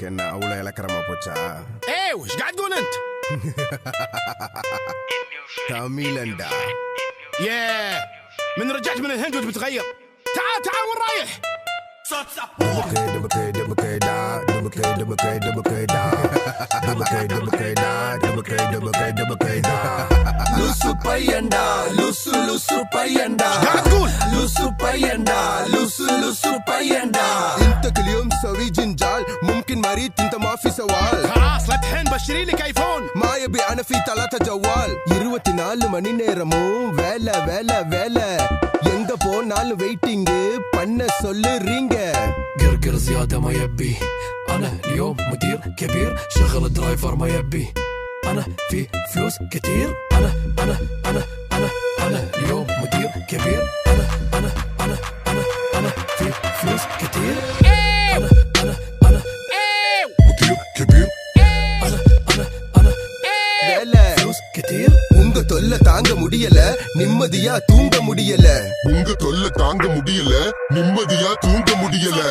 என்ன அவ்வளவு இலக்கரமா போச்சா? ايه وش قاعد تقول انت؟ தமிழண்டா. ياه من رجعت من الهند وانت بتغير. تعال تعال وين رايح؟ Lusu payanda, lusu payanda. قاعد تقول Lusu payanda, lusu payanda. انت كل يوم تسوي جنجال، ممكن مريض انت ما في سوال. خلاص لا تحن بشتري لك ايفون. ما يبي انا في 3 جوال. 24 மணி நேரமும் வேலை வேலை வேலை. எங்க போனாலும் வெயிட்டிங் பண்ண சொல்லுறீங்க. قرقر زيادة ما يبي. أنا اليوم مدير كبير، شغل درايفر ما يبي. أنا في فلوس كتير. أنا اليوم مدير كبير. أنا في فلوس كتير. أنا مدير كبير. வேலை فلوس كتير. உங்க தொல்லை தாங்க முடியல, நிம்மதியா தூங்க முடியல. உங்க தொல்லை தாங்க முடியல, நிம்மதியா தூங்க முடியல.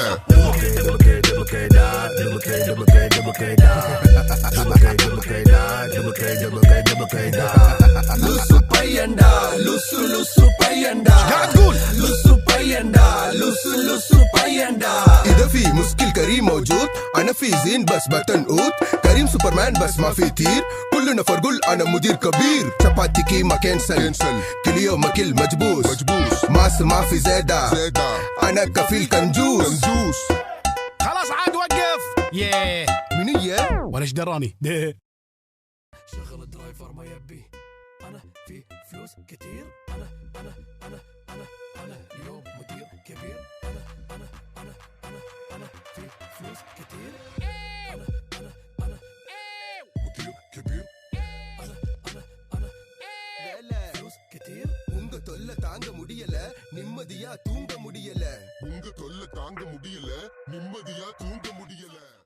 Lusu payanda, lusu payanda. قاعد تقول Lusu payanda, lusu payanda. إذا في مشكل كريم موجود، أنا في زين بس بتنقوت. كريم سوبرمان بس ما في تير. كل نفر قول أنا مدير كبير. شباتي كي ما كنسل، كل يوم أكل مجبوس. ماس ما في زيادة، أنا كفيل كنجوس. خلاص عاد وقف. ياه من هي؟ ولا ايش دراني. شغل درايفر ما يبي. أنا في فلوس كتير. أنا اليوم مدير كبير. أنا في فلوس كتير. أنا مدير كبير. வேலை فلوس كتير. உங்க தொல்லை தாங்க முடியல, நிம்மதியா தூங்க முடியல. உங்க தொல்லை தாங்க முடியல, நிம்மதியா தூங்க முடியல.